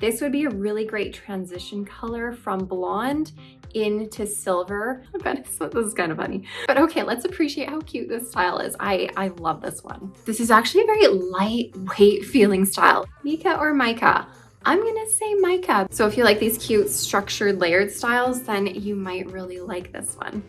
This would be a really great transition color from blonde into silver. This is kind of funny. But okay, let's appreciate how cute this style is. I love this one. This is actually a very lightweight feeling style. Mika or Mika? I'm gonna say Mika. So if you like these cute structured layered styles, then you might really like this one.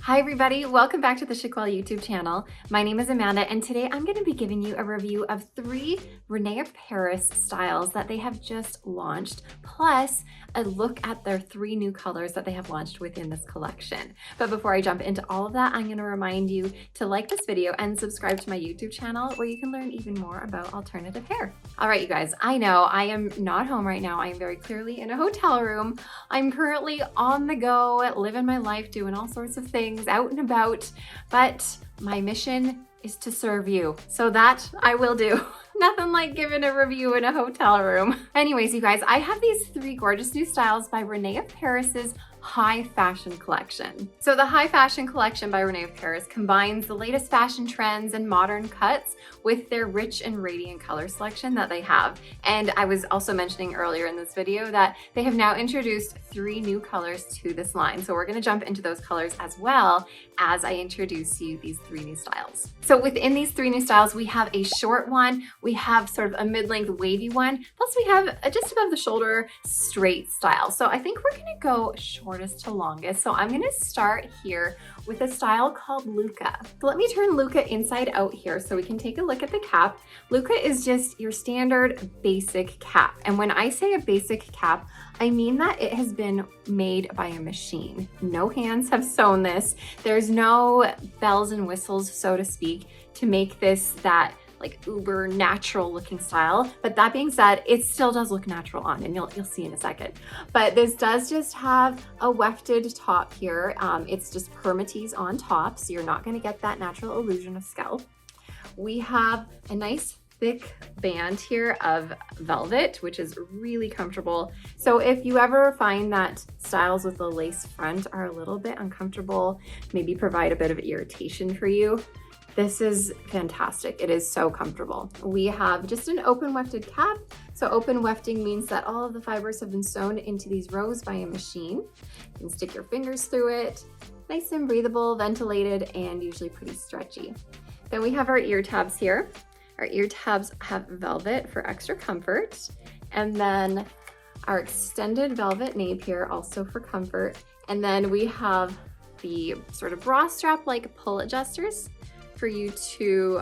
Hi everybody, welcome back to the Chiquel YouTube channel. My name is Amanda and today I'm going to be giving you a review of 3 Rene of Paris styles that they have just launched, plus a look at their 3 new colors that they have launched within this collection. But before I jump into all of that, I'm going to remind you to like this video and subscribe to my YouTube channel where you can learn even more about alternative hair. All right, you guys, I know I am not home right now. I am very clearly in a hotel room. I'm currently on the go, living my life, doing all sorts of things out and about, but my mission is to serve you. So that I will do. Nothing like giving a review in a hotel room. Anyways, you guys, I have these 3 gorgeous new styles by Rene of Paris's High Fashion Collection. So the High Fashion Collection by Rene of Paris combines the latest fashion trends and modern cuts with their rich and radiant color selection that they have. And I was also mentioning earlier in this video that they have now introduced 3 new colors to this line. So we're gonna jump into those colors as well as I introduce you these 3 new styles. So within these 3 new styles, we have a short one, we have sort of a mid-length wavy one, plus we have a just above the shoulder straight style. So I think we're gonna go shortest to longest. So I'm gonna start here with a style called Luca. So let me turn Luca inside out here so we can take a look at the cap. Luca is just your standard basic cap. And when I say a basic cap, I mean that it has been made by a machine. No hands have sewn this. There's no bells and whistles, so to speak, to make this that like uber natural looking style. But that being said, it still does look natural on, and you'll see in a second. But this does just have a wefted top here. It's just permatease on top, so you're not gonna get that natural illusion of scalp. We have a nice thick band here of velvet, which is really comfortable. So if you ever find that styles with a lace front are a little bit uncomfortable, maybe provide a bit of irritation for you, this is fantastic. It is so comfortable. We have just an open wefted cap. So open wefting means that all of the fibers have been sewn into these rows by a machine. You can stick your fingers through it. Nice and breathable, ventilated, and usually pretty stretchy. Then we have our ear tabs here. Our ear tabs have velvet for extra comfort. And then our extended velvet nape here also for comfort. And then we have the sort of bra strap like pull adjusters for you to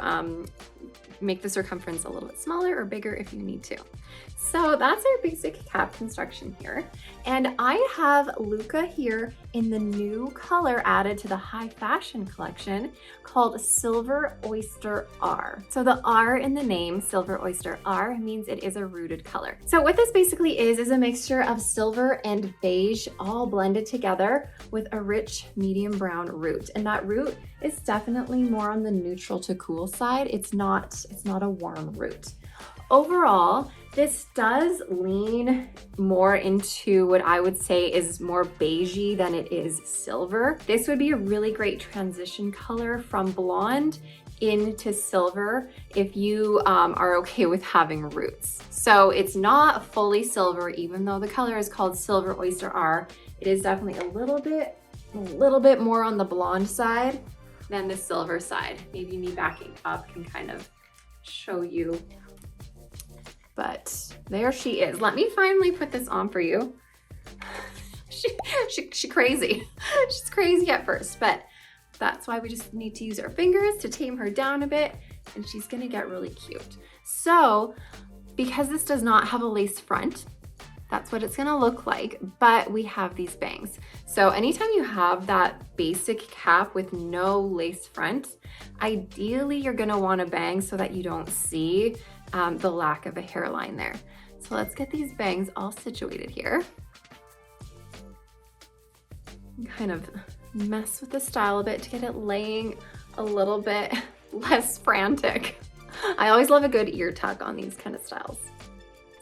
make the circumference a little bit smaller or bigger if you need to. So that's our basic cap construction here. And I have Luca here in the new color added to the High Fashion Collection called Silver Oyster R. So the R in the name, Silver Oyster R, means it is a rooted color. So what this basically is a mixture of silver and beige all blended together with a rich medium brown root. And that root is definitely more on the neutral to cool side. It's not a warm root. Overall, this does lean more into what I would say is more beigey than it is silver. This would be a really great transition color from blonde into silver if you are okay with having roots. So it's not fully silver, even though the color is called Silver Oyster R. It is definitely a little bit more on the blonde side than the silver side. Maybe me backing up can kind of show you. But there she is. Let me finally put this on for you. She crazy. She's crazy at first, but that's why we just need to use our fingers to tame her down a bit, and she's gonna get really cute. So because this does not have a lace front, that's what it's gonna look like, but we have these bangs. So anytime you have that basic cap with no lace front, ideally you're gonna want a bang so that you don't see the lack of a hairline there. So let's get these bangs all situated here. And kind of mess with the style a bit to get it laying a little bit less frantic. I always love a good ear tuck on these kind of styles.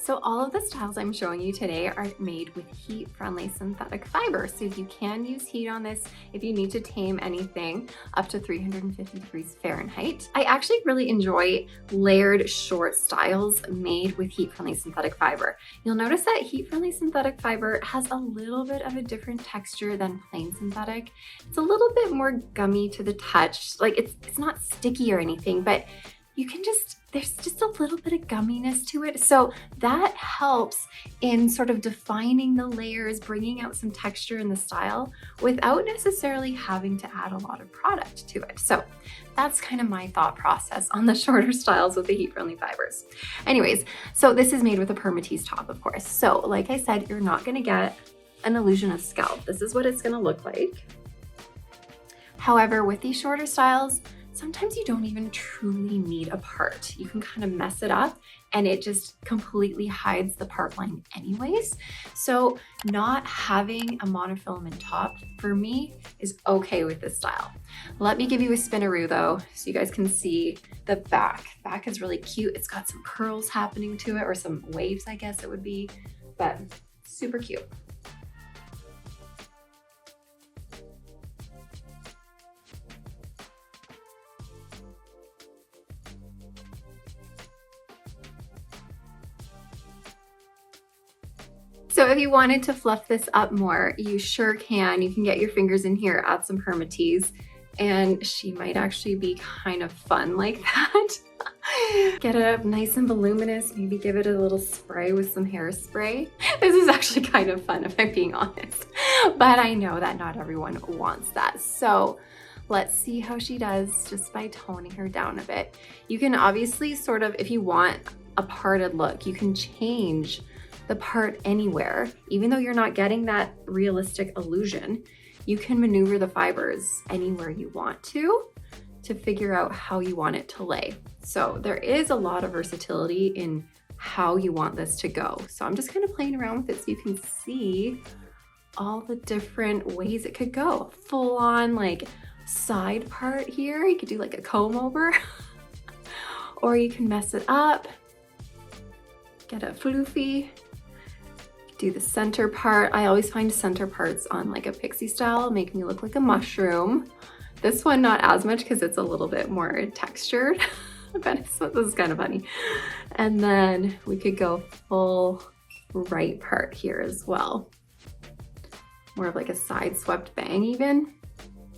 So So all of the styles I'm showing you today are made with heat-friendly synthetic fiber. So you can use heat on this if you need to tame anything up to 350 degrees Fahrenheit. I actually really enjoy layered short styles made with heat-friendly synthetic fiber. You'll notice that heat-friendly synthetic fiber has a little bit of a different texture than plain synthetic. It's a little bit more gummy to the touch. Like it's not sticky or anything, but you can there's just a little bit of gumminess to it. So that helps in sort of defining the layers, bringing out some texture in the style without necessarily having to add a lot of product to it. So that's kind of my thought process on the shorter styles with the heat-friendly fibers. Anyways, so this is made with a permatease top, of course. So like I said, you're not gonna get an illusion of scalp. This is what it's gonna look like. However, with these shorter styles, sometimes you don't even truly need a part. You can kind of mess it up and it just completely hides the part line anyways. So not having a monofilament top for me is okay with this style. Let me give you a spinaroo though, so you guys can see the back. Back is really cute. It's got some curls happening to it, or some waves, I guess it would be, but super cute. So if you wanted to fluff this up more, you sure can. You can get your fingers in here, add some permatease, and she might actually be kind of fun like that. Get it up nice and voluminous, maybe give it a little spray with some hairspray. This is actually kind of fun if I'm being honest, but I know that not everyone wants that. So let's see how she does just by toning her down a bit. You can obviously sort of, if you want a parted look, you can change the part anywhere. Even though you're not getting that realistic illusion, you can maneuver the fibers anywhere you want to figure out how you want it to lay. So there is a lot of versatility in how you want this to go. So I'm just kind of playing around with it so you can see all the different ways it could go. Full on like side part here. You could do like a comb over or you can mess it up, get a floofy. Do the center part. I always find center parts on like a pixie style make me look like a mushroom. This one not as much because it's a little bit more textured, but this is kind of funny. And then we could go full right part here as well. More of like a side swept bang even.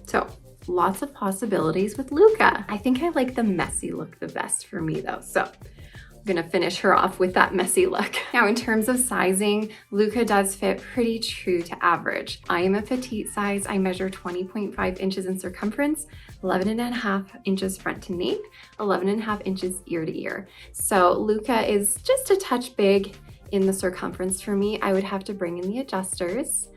So lots of possibilities with Luca. I think I like the messy look the best for me though. So I'm gonna finish her off with that messy look. Now, in terms of sizing, Luca does fit pretty true to average. I am a petite size. I measure 20.5 inches in circumference, 11.5 inches front to nape, 11.5 inches ear to ear. So Luca is just a touch big in the circumference for me. I would have to bring in the adjusters.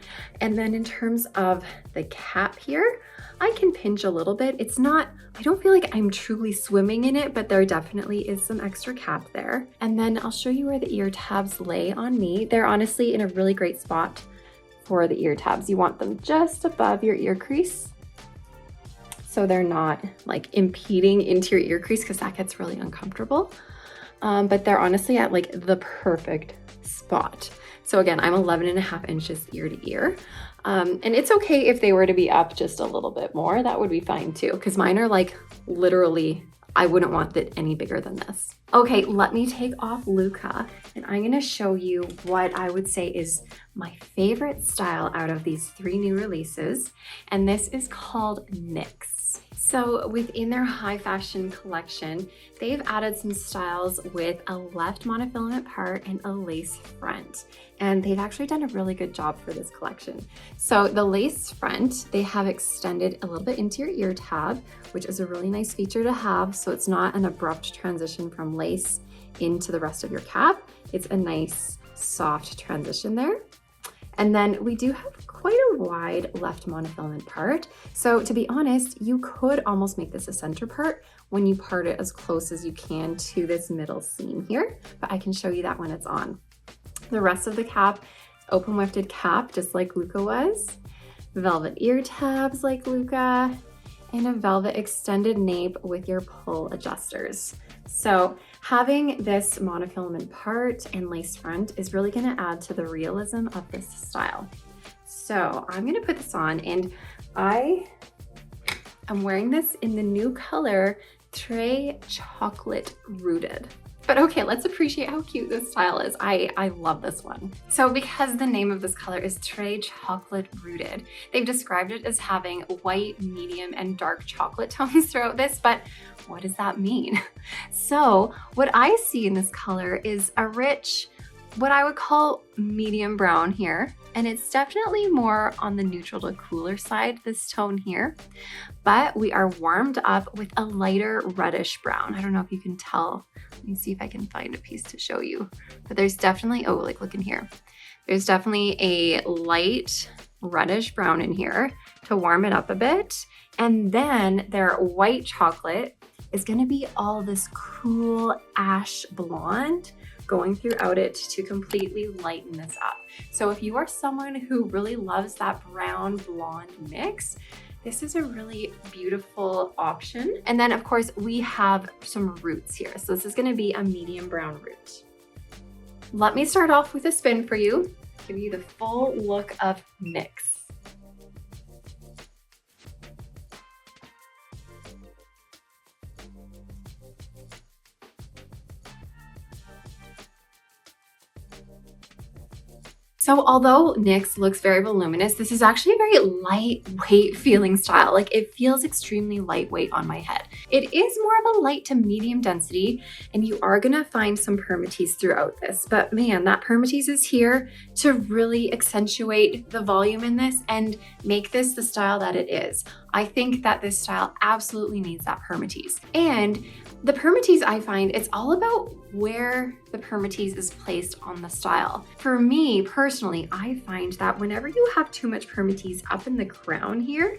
And then in terms of the cap here, I can pinch a little bit. It's not, I don't feel like I'm truly swimming in it, but there definitely is some extra cap there. And then I'll show you where the ear tabs lay on me. They're honestly in a really great spot for the ear tabs. You want them just above your ear crease, so they're not like impeding into your ear crease because that gets really uncomfortable. But they're honestly at like the perfect spot. So again, I'm 11.5 inches ear to ear. And it's okay if they were to be up just a little bit more, that would be fine too, because mine are like literally, I wouldn't want it any bigger than this. Okay, let me take off Luca and I'm gonna show you what I would say is my favorite style out of these 3 new releases. And this is called Mix. So within their high fashion collection, they've added some styles with a left monofilament part and a lace front. And they've actually done a really good job for this collection. So the lace front, they have extended a little bit into your ear tab, which is a really nice feature to have. So it's not an abrupt transition from lace into the rest of your cap. It's a nice soft transition there. And then we do have quite a wide left monofilament part. So to be honest, you could almost make this a center part when you part it as close as you can to this middle seam here, but I can show you that when it's on. The rest of the cap, open wefted cap, just like Luca was, velvet ear tabs like Luca, and a velvet extended nape with your pull adjusters. So having this monofilament part and lace front is really gonna add to the realism of this style. So I'm gonna put this on, and I'm wearing this in the new color, Très Chocolate Rooted. But okay, let's appreciate how cute this style is. I love this one. So because the name of this color is Très Chocolate Rooted, they've described it as having white, medium, and dark chocolate tones throughout this, but what does that mean? So what I see in this color is a rich, what I would call medium brown here. And it's definitely more on the neutral to cooler side, this tone here. But we are warmed up with a lighter reddish brown. I don't know if you can tell. Let me see if I can find a piece to show you. But there's definitely, oh, like look in here. There's definitely a light reddish brown in here to warm it up a bit. And then their white chocolate is gonna be all this cool ash blonde going throughout it to completely lighten this up. So if you are someone who really loves that brown blonde mix, this is a really beautiful option. And then of course we have some roots here. So this is gonna be a medium brown root. Let me start off with a spin for you, give you the full look of NYX. So although NYX looks very voluminous, this is actually a very lightweight feeling style. Like it feels extremely lightweight on my head. It is more of a light to medium density, and you are gonna find some permatease throughout this. But man, that permatease is here to really accentuate the volume in this and make this the style that it is. I think that this style absolutely needs that permatease. And the permatease, I find, it's all about where the permatease is placed on the style. For me personally, I find that whenever you have too much permatease up in the crown here,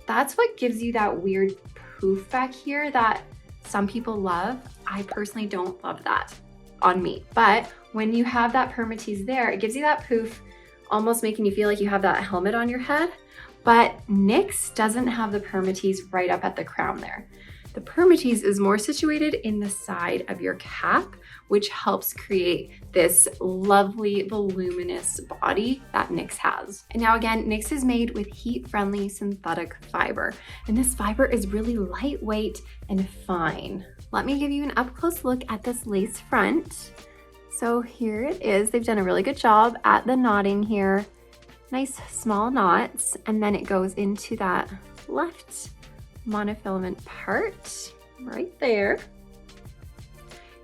that's what gives you that weird poof back here that some people love. I personally don't love that on me. But when you have that permatease there, it gives you that poof, almost making you feel like you have that helmet on your head. But NYX doesn't have the permatease right up at the crown there. The permatease is more situated in the side of your cap, which helps create this lovely voluminous body that NYX has. And now again, NYX is made with heat-friendly synthetic fiber, and this fiber is really lightweight and fine. Let me give you an up-close look at this lace front. So here it is. They've done a really good job at the knotting here. Nice small knots, and then it goes into that left monofilament part right there.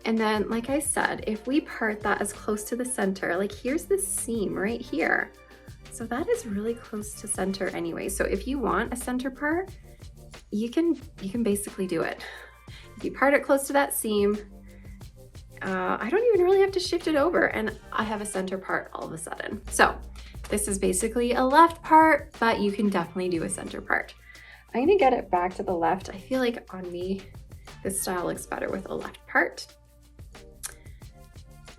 And then, like I said, if we part that as close to the center, like here's this seam right here. So that is really close to center anyway. So if you want a center part, you can basically do it. If you part it close to that seam, I don't even really have to shift it over, and I have a center part all of a sudden. So this is basically a left part, but you can definitely do a center part. I'm gonna get it back to the left. I feel like on me, this style looks better with a left part.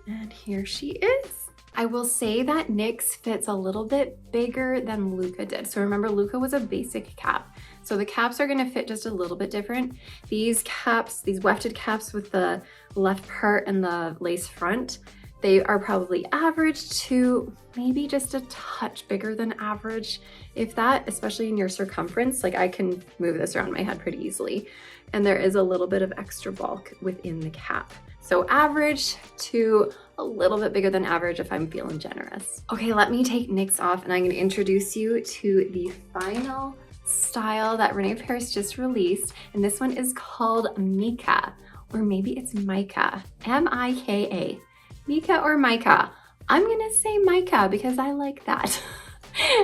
And here she is. I will say that NYX fits a little bit bigger than Luca did. So remember, Luca was a basic cap. So the caps are gonna fit just a little bit different. These caps, these wefted caps with the left part and the lace front, they are probably average to maybe just a touch bigger than average. If that, especially in your circumference, like I can move this around my head pretty easily. And there is a little bit of extra bulk within the cap. So average to a little bit bigger than average if I'm feeling generous. Okay, let me take NYX off, and I'm gonna introduce you to the final style that Rene of Paris just released. And this one is called Mika, or maybe it's Mika, M-I-K-A. Mika or Mika. I'm gonna say Mika because I like that.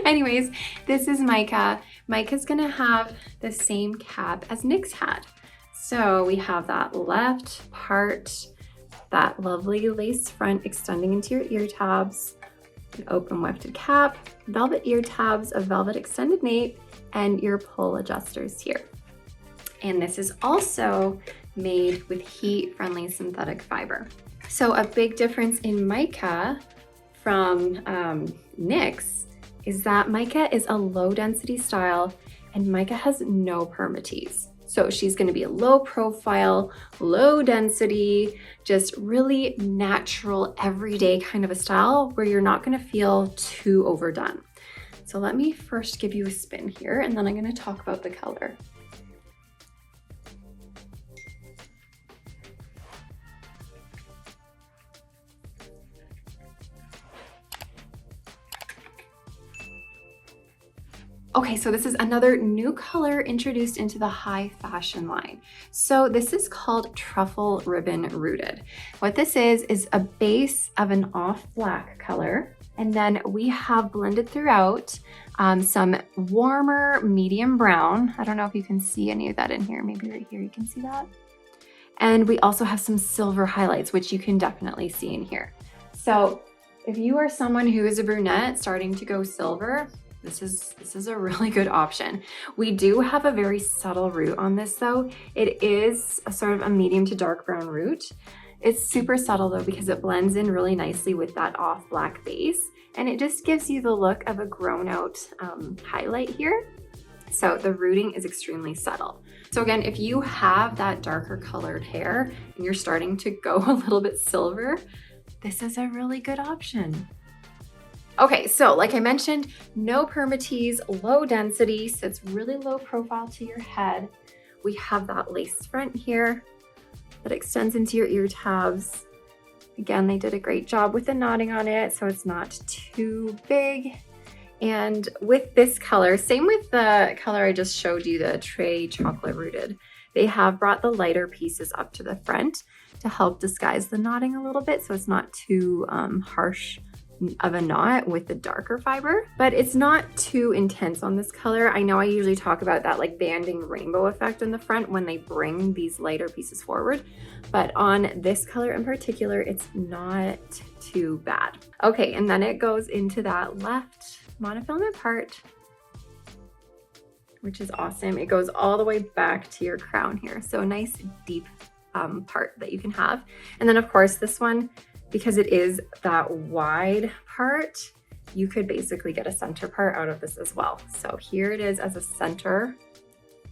Anyways, this is Mika. Mika's gonna have the same cap as NYX had. So we have that left part, that lovely lace front extending into your ear tabs, an open wefted cap, velvet ear tabs, a velvet extended nape, and your pull adjusters here. And this is also made with heat-friendly synthetic fiber. So a big difference in Mika from NYX is that Mika is a low density style, and Mika has no permatease. So she's gonna be a low profile, low density, just really natural, everyday kind of a style where you're not gonna feel too overdone. So let me first give you a spin here, and then I'm gonna talk about the color. Okay, so this is another new color introduced into the high fashion line. So this is called Truffle Ribbon Rooted. What this is a base of an off black color. And then we have blended throughout some warmer medium brown. I don't know if you can see any of that in here. Maybe right here you can see that. And we also have some silver highlights, which you can definitely see in here. So if you are someone who is a brunette starting to go silver, this is a really good option. We do have a very subtle root on this though. It is a sort of a medium to dark brown root. It's super subtle though because it blends in really nicely with that off black base, and it just gives you the look of a grown out highlight here. So the rooting is extremely subtle. So again, if you have that darker colored hair and you're starting to go a little bit silver, this is a really good option. Okay, so like I mentioned, no permatease, low density, so it's really low profile to your head. We have that lace front here that extends into your ear tabs. Again, they did a great job with the knotting on it, so it's not too big. And with this color, same with the color I just showed you, the Tray Chocolate Rooted, they have brought the lighter pieces up to the front to help disguise the knotting a little bit so it's not too harsh of a knot with the darker fiber, but it's not too intense on this color. I know I usually talk about that like banding rainbow effect in the front when they bring these lighter pieces forward, but on this color in particular, it's not too bad. Okay, and then it goes into that left monofilament part, which is awesome. It goes all the way back to your crown here. So a nice deep part that you can have. And then of course this one, because it is that wide part, you could basically get a center part out of this as well. So here it is as a center,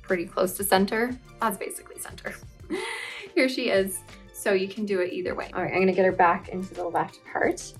pretty close to center. That's basically center. Here she is. So you can do it either way. All right, I'm gonna get her back into the left part.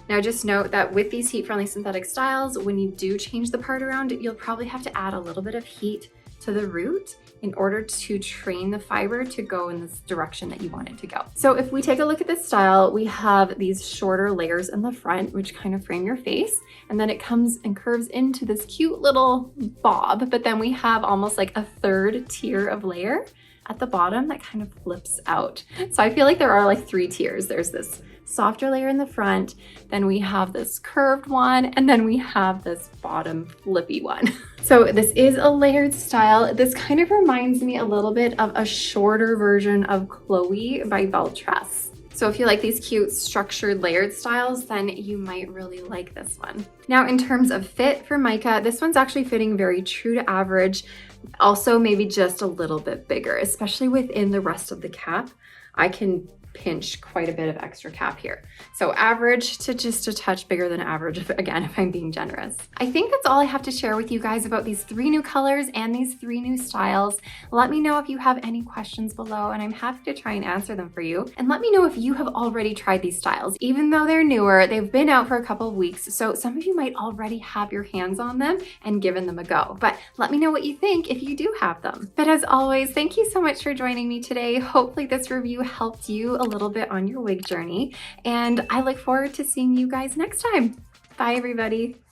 Now just note that with these heat-friendly synthetic styles, when you do change the part around, you'll probably have to add a little bit of heat to the root in order to train the fiber to go in this direction that you want it to go. So if we take a look at this style, we have these shorter layers in the front, which kind of frame your face. And then it comes and curves into this cute little bob, but then we have almost like a third tier of layer at the bottom that kind of flips out. So I feel like there are like 3 tiers. There's this softer layer in the front, then we have this curved one, and then we have this bottom flippy one. So this is a layered style. This kind of reminds me a little bit of a shorter version of Chloe by Beltress. So if you like these cute structured layered styles, then you might really like this one. Now in terms of fit for Mika, this one's actually fitting very true to average. Also maybe just a little bit bigger, especially within the rest of the cap. I can pinch quite a bit of extra cap here. So average to just a touch bigger than average, again, if I'm being generous. I think that's all I have to share with you guys about these 3 new colors and these 3 new styles. Let me know if you have any questions below, and I'm happy to try and answer them for you. And let me know if you have already tried these styles. Even though they're newer, they've been out for a couple of weeks, so some of you might already have your hands on them and given them a go. But let me know what you think if you do have them. But as always, thank you so much for joining me today. Hopefully this review helped you a little bit on your wig journey, and I look forward to seeing you guys next time. Bye everybody.